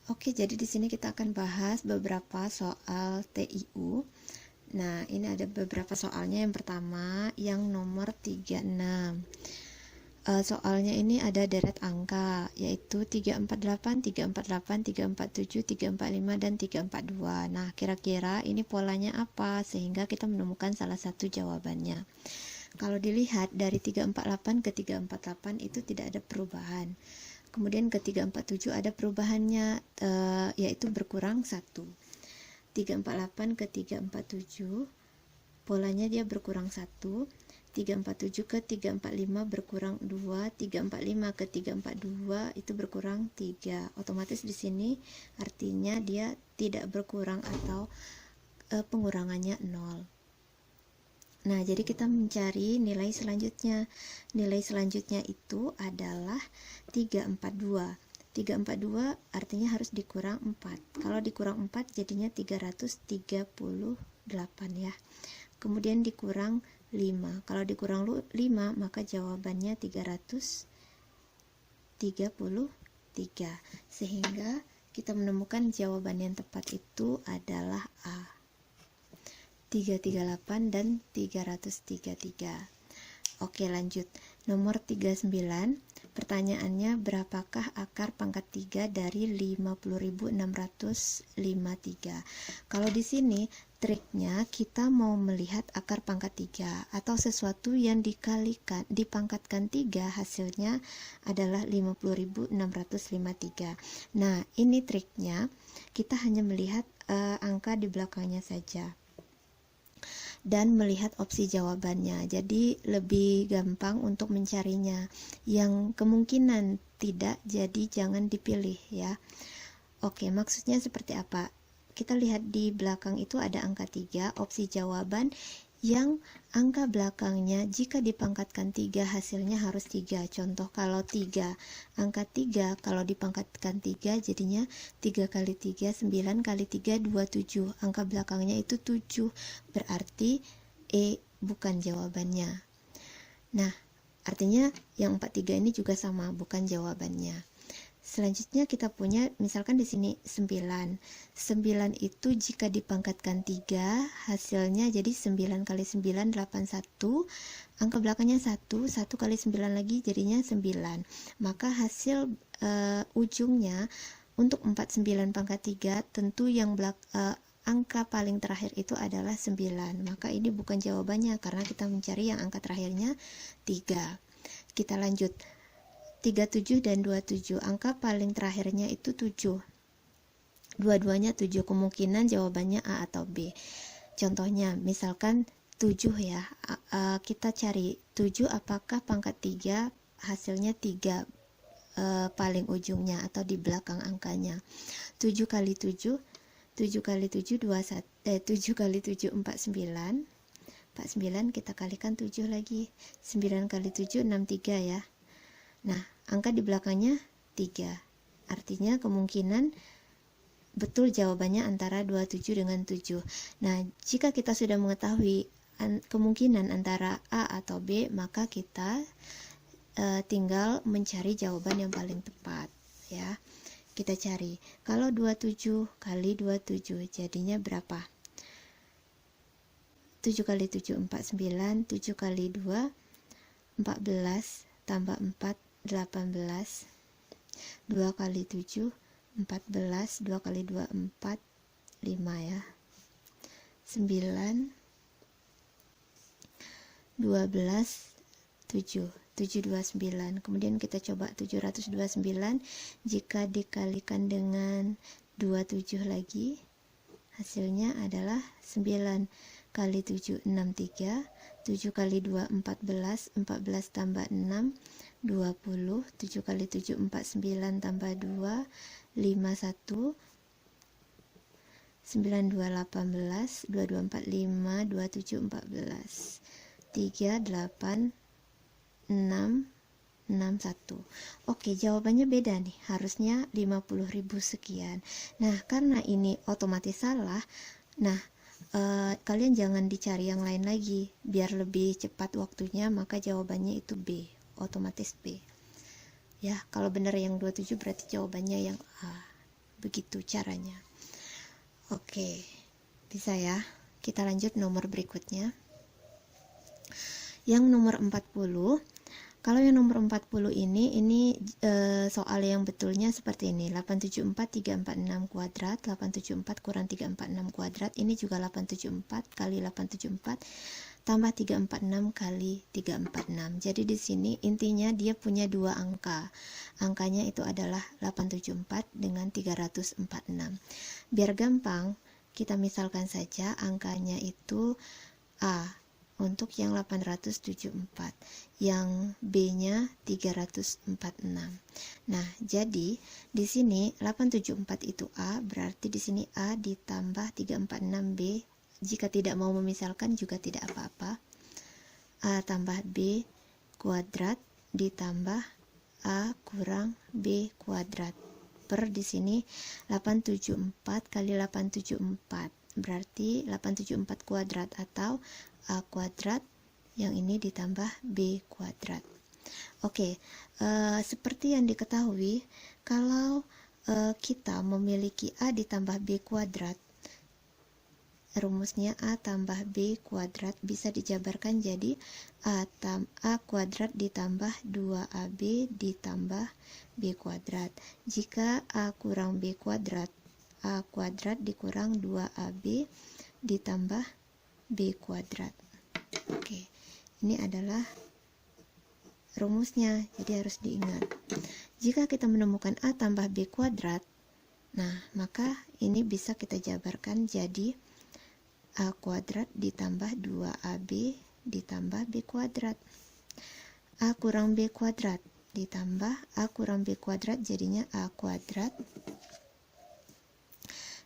Oke, jadi di sini kita akan bahas beberapa soal TIU. Nah, ini ada beberapa soalnya. Yang pertama, yang nomor 36. Soalnya ini ada deret angka, yaitu 348, 348, 347, 345, dan 342. Nah, kira-kira ini polanya apa? Sehingga kita menemukan salah satu jawabannya. Kalau dilihat dari 348 ke 348 itu tidak ada perubahan. Kemudian ke 347 ada perubahannya, yaitu berkurang 1. 348 ke 347 polanya dia berkurang 1. 347 ke 345 berkurang 2. 345 ke 342 itu berkurang 3. Otomatis di sini artinya dia tidak berkurang atau pengurangannya 0. Nah, jadi kita mencari nilai selanjutnya. Nilai selanjutnya itu adalah 342. 342 artinya harus dikurang 4. Kalau dikurang 4 jadinya 338 ya. Kemudian dikurang 5. Kalau dikurang 5 maka jawabannya 333. Sehingga kita menemukan jawaban yang tepat itu adalah A. 338 dan 333. Oke, lanjut. Nomor 39. Pertanyaannya, berapakah akar pangkat 3 dari 50.653? Kalau di sini triknya kita mau melihat akar pangkat 3 atau sesuatu yang dipangkatkan 3 hasilnya adalah 50.653. Nah, ini triknya kita hanya melihat angka di belakangnya saja dan melihat opsi jawabannya. Jadi lebih gampang untuk mencarinya. Yang kemungkinan tidak, jadi jangan dipilih ya. Oke, maksudnya seperti apa? Kita lihat di belakang itu ada angka 3, opsi jawaban yang angka belakangnya jika dipangkatkan 3 hasilnya harus 3. Contoh kalau 3, angka 3 kalau dipangkatkan 3 jadinya 3 kali 3, 9 kali 3, 27. Angka belakangnya itu 7, berarti E bukan jawabannya. Nah, artinya yang 43 ini juga sama, bukan jawabannya. Selanjutnya kita punya misalkan di sini 9. 9 itu jika dipangkatkan 3 hasilnya jadi 9 kali 9 81. Angka belakangnya 1, 1 kali 9 lagi jadinya 9. Maka hasil ujungnya untuk 49 pangkat 3 tentu yang angka paling terakhir itu adalah 9. Maka ini bukan jawabannya karena kita mencari yang angka terakhirnya 3. Kita lanjut. 37 dan 27, angka paling terakhirnya itu 7. Dua-duanya 7, kemungkinan jawabannya A atau B. Contohnya, misalkan 7 ya, kita cari 7 apakah pangkat 3 hasilnya 3 paling ujungnya atau di belakang angkanya. 7 kali 7, 7 kali 7, 7 kali 7, 49. 49 kita kalikan 7 lagi. 9 kali 7, 63 ya. Nah, angka di belakangnya 3. Artinya kemungkinan betul jawabannya antara 27 dengan 7. Nah, jika kita sudah mengetahui kemungkinan antara A atau B, maka kita tinggal mencari jawaban yang paling tepat ya. Kita cari. Kalau 27 kali 27 jadinya berapa? 7 kali 7 49, 7 kali 2 14 tambah 4 18, 2 kali 7 14, 2 kali 2 4, 5 ya, 9 12 7, 729. Kemudian kita coba 729 jika dikalikan dengan 27 lagi hasilnya adalah 9 kali 7 63, 7 kali 2 14, 14 tambah 6 20, 7 kali 7 49 tambah 2 51, 9 2 18, 22 45, 27 14, 3 8 6 61. Oke, jawabannya beda nih. Harusnya 50.000 sekian. Nah, karena ini otomatis salah. Nah, kalian jangan dicari yang lain lagi. Biar lebih cepat waktunya, maka jawabannya itu B. Otomatis B. Ya, kalau benar yang 27 berarti jawabannya yang A. Begitu caranya. Oke, bisa ya. Kita lanjut nomor berikutnya. Yang nomor 40. Kalau yang nomor 40 ini soal yang betulnya seperti ini. 874346 kuadrat, 874 kurang 346 kuadrat. Ini juga 874 kali 874 tambah 346 kali 346. Jadi di sini intinya dia punya dua angka. Angkanya itu adalah 874 dengan 346. Biar gampang, kita misalkan saja angkanya itu A untuk yang 874, yang B-nya 346. Nah, jadi di sini 874 itu A, berarti di sini A ditambah 346B. Jika tidak mau memisalkan juga tidak apa-apa. A tambah B kuadrat ditambah A kurang B kuadrat. Per di sini 874 kali 874. Berarti 874 kuadrat atau A kuadrat, yang ini ditambah B kuadrat. Oke, seperti yang diketahui, kalau kita memiliki A ditambah B kuadrat, rumusnya A tambah B kuadrat bisa dijabarkan jadi A kuadrat ditambah 2AB ditambah B kuadrat. Jika A kurang B kuadrat, A kuadrat dikurang 2AB ditambah B kuadrat. Oke, ini adalah rumusnya, jadi harus diingat. Jika kita menemukan A tambah B kuadrat, nah maka ini bisa kita jabarkan jadi A kuadrat ditambah 2AB ditambah B kuadrat. A kurang B kuadrat ditambah A kurang B kuadrat, jadinya A kuadrat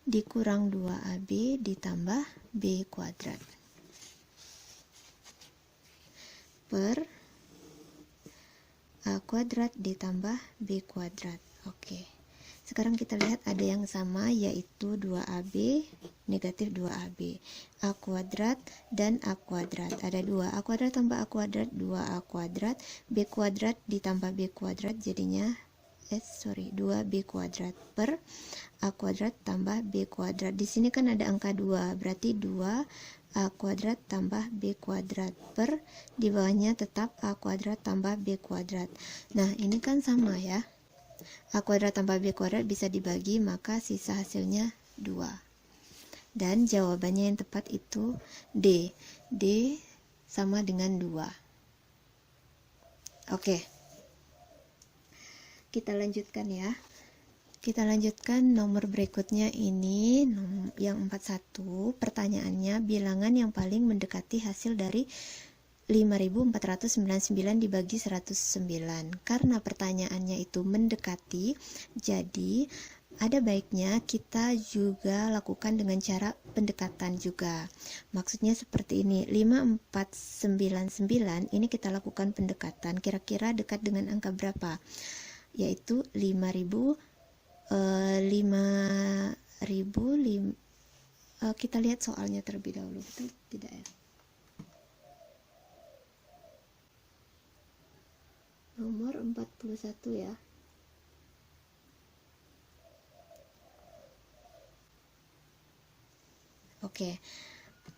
dikurang 2AB ditambah B kuadrat. Per A kuadrat ditambah B kuadrat. Oke. Sekarang kita lihat ada yang sama, yaitu 2AB negatif 2AB. A kuadrat dan A kuadrat. Ada 2. A kuadrat tambah A kuadrat, 2A kuadrat. B kuadrat ditambah B kuadrat, jadinya 2B kuadrat per A kuadrat tambah B kuadrat. Di sini kan ada angka 2, berarti 2A kuadrat tambah B kuadrat per di bawahnya tetap A kuadrat tambah B kuadrat. Nah, ini kan sama ya. A kuadrat tambah B kuadrat bisa dibagi, maka sisa hasilnya 2. Dan jawabannya yang tepat itu D. D sama dengan 2. Oke. Kita lanjutkan ya. Kita lanjutkan nomor berikutnya ini, yang 41. Pertanyaannya, bilangan yang paling mendekati hasil dari 5499 dibagi 109. Karena pertanyaannya itu mendekati, jadi ada baiknya kita juga lakukan dengan cara pendekatan juga. Maksudnya seperti ini, 5499 ini kita lakukan pendekatan, kira-kira dekat dengan angka berapa? Yaitu 5000. Kita lihat soalnya terlebih dahulu, betul tidak ya? Nomor 41 ya. Oke.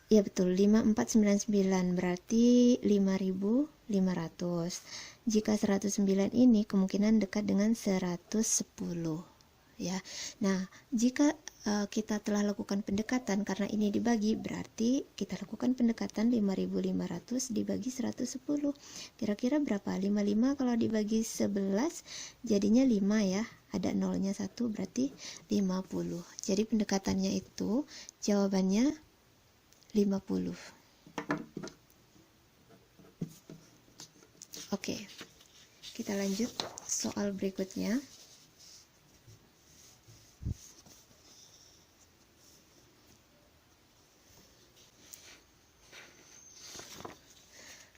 Ya betul, 5499 berarti 5500. Jika 109 ini kemungkinan dekat dengan 110 ya. Nah, jika kita telah lakukan pendekatan karena ini dibagi, berarti kita lakukan pendekatan 5500 dibagi 110. Kira-kira berapa? 55 kalau dibagi 11 jadinya 5 ya. Ada nolnya 1 berarti 50. Jadi pendekatannya itu jawabannya 50. Oke. Kita lanjut soal berikutnya.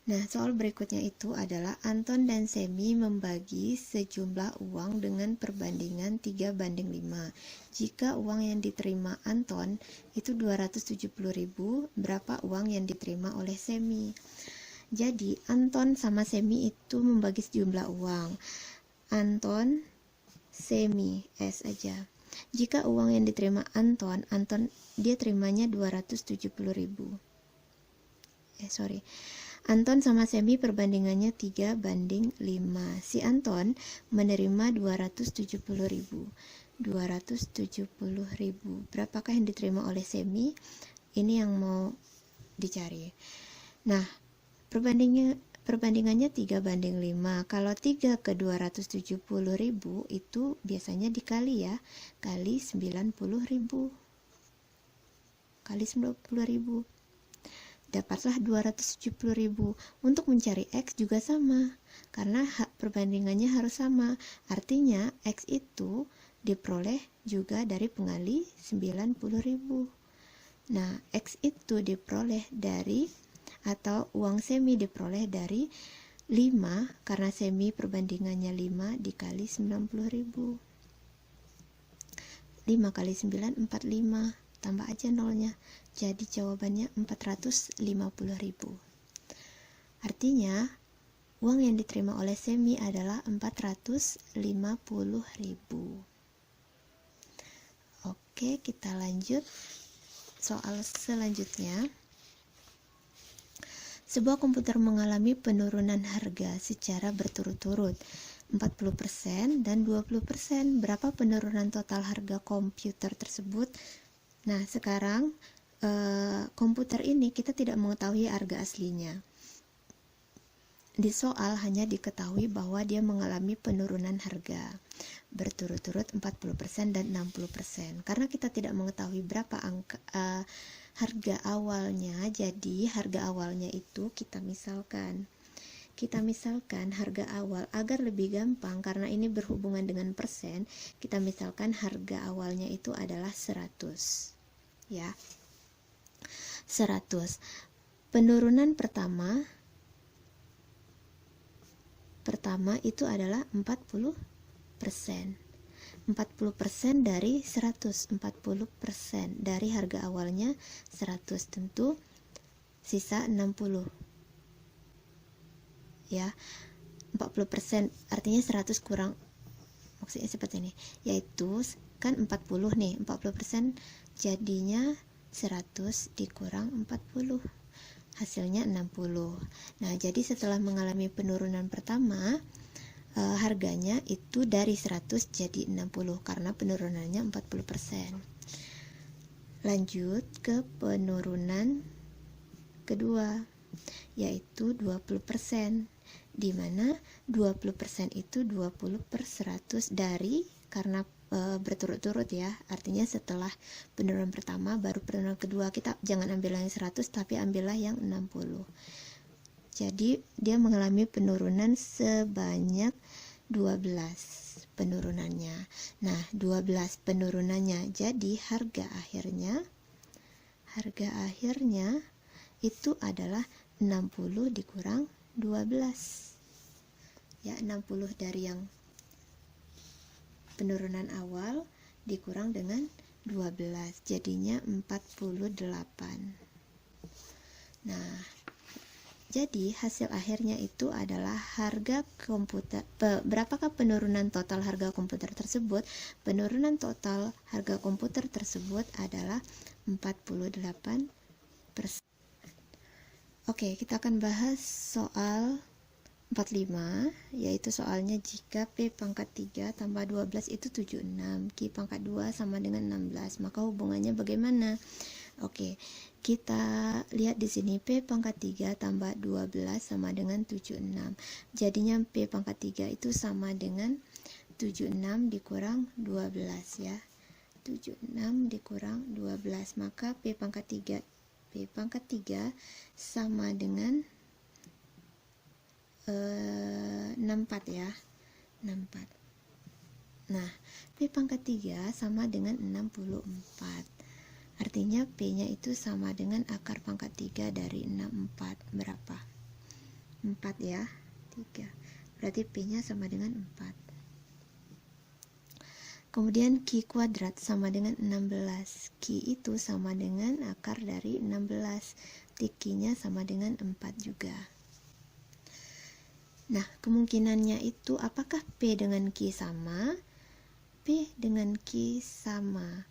Nah, soal berikutnya itu adalah Anton dan Semi membagi sejumlah uang dengan perbandingan 3:5. Jika uang yang diterima Anton itu 270.000, berapa uang yang diterima oleh Semi? Jadi, Anton sama Semi itu membagi sejumlah uang. Anton, Semi, S aja. Jika uang yang diterima Anton dia terimanya 270.000. Anton sama Semi perbandingannya 3:5. Si Anton menerima 270.000. Berapakah yang diterima oleh Semi? Ini yang mau dicari. Nah, perbandingannya 3:5. Kalau 3 ke 270.000 itu biasanya dikali ya, kali 90.000. Dapatlah 270.000. Untuk mencari X juga sama, karena perbandingannya harus sama. Artinya X itu diperoleh juga dari pengali 90.000. Nah, X itu diperoleh dari, atau uang Semi diperoleh dari 5, karena Semi perbandingannya 5 dikali 90.000. 5 kali 9, 45. Tambah aja nolnya. Jadi jawabannya 450.000. Artinya, uang yang diterima oleh Semi adalah 450.000. Oke, kita lanjut. Soal selanjutnya. Sebuah komputer mengalami penurunan harga secara berturut-turut 40% dan 20%. Berapa penurunan total harga komputer tersebut? Nah, sekarang komputer ini kita tidak mengetahui harga aslinya. Di soal hanya diketahui bahwa dia mengalami penurunan harga berturut-turut 40% dan 60%. Karena kita tidak mengetahui berapa harga awalnya, jadi harga awalnya itu kita misalkan harga awal agar lebih gampang, karena ini berhubungan dengan persen, kita misalkan harga awalnya itu adalah 100 ya, 100. Penurunan pertama itu adalah 40%. 40% dari 100, 40% dari harga awalnya 100, tentu sisa 60 ya. 40% artinya 100 kurang, maksudnya seperti ini, yaitu kan 40 nih, 40% jadinya 100 dikurang 40, hasilnya 60. Nah, jadi setelah mengalami penurunan pertama, harganya itu dari 100 jadi 60 karena penurunannya 40%. Lanjut ke penurunan kedua, yaitu 20%, di mana 20% itu 20/100 dari, karena berturut-turut ya, artinya setelah penurunan pertama baru penurunan kedua. Kita jangan ambil yang 100 tapi ambillah yang 60. Jadi dia mengalami penurunan sebanyak 12 penurunannya. Nah, 12 penurunannya, jadi harga akhirnya itu adalah 60 dikurang 12 ya, 60 dari yang penurunan awal dikurang dengan 12, jadinya 48. Nah, jadi hasil akhirnya itu adalah harga komputer. Berapakah penurunan total harga komputer tersebut? Penurunan total harga komputer tersebut adalah 48%. Oke, kita akan bahas soal 45, yaitu soalnya jika P pangkat 3 tambah 12 itu 76, Q pangkat 2 sama dengan 16, maka hubungannya bagaimana? Oke, kita lihat di sini P pangkat 3 tambah 12 sama dengan 76. Jadinya P pangkat 3 itu sama dengan 76 dikurang 12 ya. 76 dikurang 12, maka P pangkat 3 sama dengan 64 ya, 64. Nah, P pangkat 3 sama dengan 64. Artinya P-nya itu sama dengan akar pangkat 3 dari 64. Berapa? 4 ya, 3. Berarti P-nya sama dengan 4. Kemudian Q kuadrat sama dengan 16. Q itu sama dengan akar dari 16. Q-nya sama dengan 4 juga. Nah, kemungkinannya itu apakah P dengan Q sama? P dengan Q sama.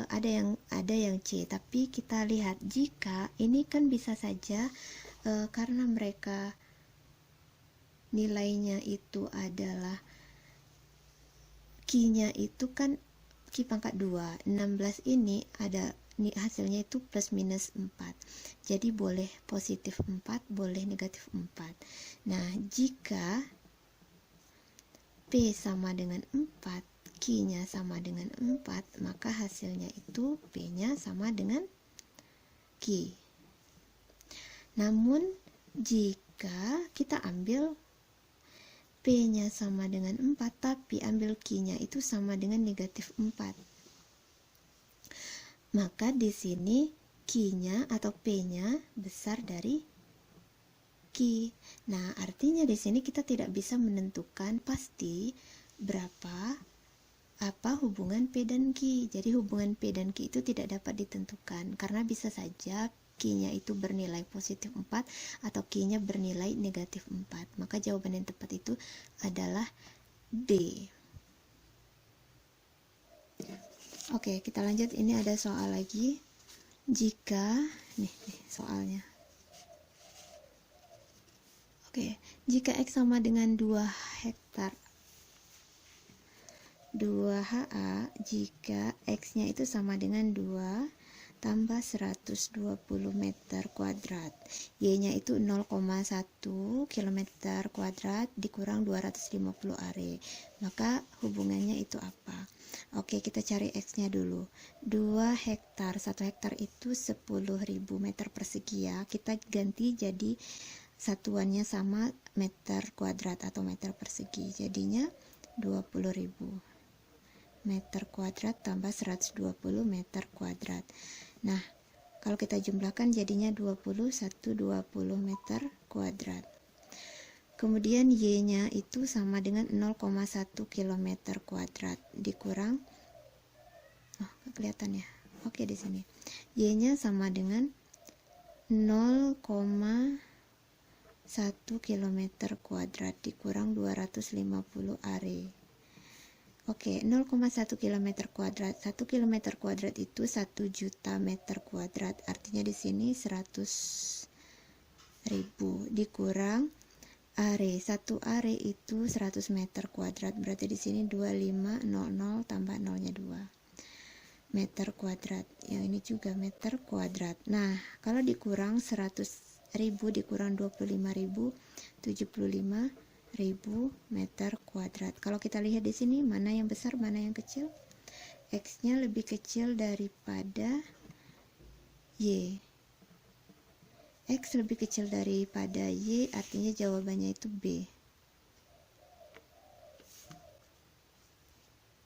Ada yang C, tapi kita lihat jika ini kan bisa saja karena mereka nilainya itu adalah Q-nya itu kan Q pangkat 2, 16 ini ada hasilnya itu plus minus 4, jadi boleh positif 4, boleh negatif 4. Nah, jika P sama dengan 4, Q-nya sama dengan 4, maka hasilnya itu P-nya sama dengan Q. Namun jika kita ambil P-nya sama dengan 4, tapi ambil Q-nya itu sama dengan negatif 4, maka di sini Q-nya atau P-nya besar dari Q. Nah, artinya di sini kita tidak bisa menentukan pasti berapa hubungan P dan Q. Jadi hubungan P dan Q itu tidak dapat ditentukan karena bisa saja Q-nya itu bernilai positif 4 atau Q-nya bernilai negatif 4. Maka jawaban yang tepat itu adalah D. Oke, kita lanjut. Ini ada soal lagi. Jika nih soalnya. Oke, jika X sama dengan 2 hektar 2 HA, jika X-nya itu sama dengan 2 tambah 120 meter kuadrat, Y-nya itu 0,1 km kuadrat dikurang 250 are, maka hubungannya itu apa? Oke, kita cari X-nya dulu. 2 hektar, 1 hektar itu 10.000 meter persegi ya. Kita ganti jadi satuannya sama meter kuadrat atau meter persegi. Jadinya 20.000 meter kuadrat tambah 120 meter kuadrat. Nah, kalau kita jumlahkan jadinya 20 meter kuadrat. Kemudian Y-nya itu sama dengan 0,1 km kuadrat dikurang kelihatan ya. Oke, di sini. Y-nya sama dengan 0,1 km kuadrat dikurang 250 are. Oke, 0,1 km kuadrat. 1 km kuadrat itu 1 juta meter kuadrat. Artinya di sini 100.000 dikurang are. 1 are itu 100 meter kuadrat. Berarti di sini 2500 tambah 0-nya 2 meter kuadrat. Yang ini juga meter kuadrat. Nah, kalau dikurang 100.000 dikurang 25.000, 75.000 meter kuadrat. Kalau kita lihat di sini mana yang besar, mana yang kecil? X-nya lebih kecil daripada Y. X lebih kecil daripada Y, artinya jawabannya itu B.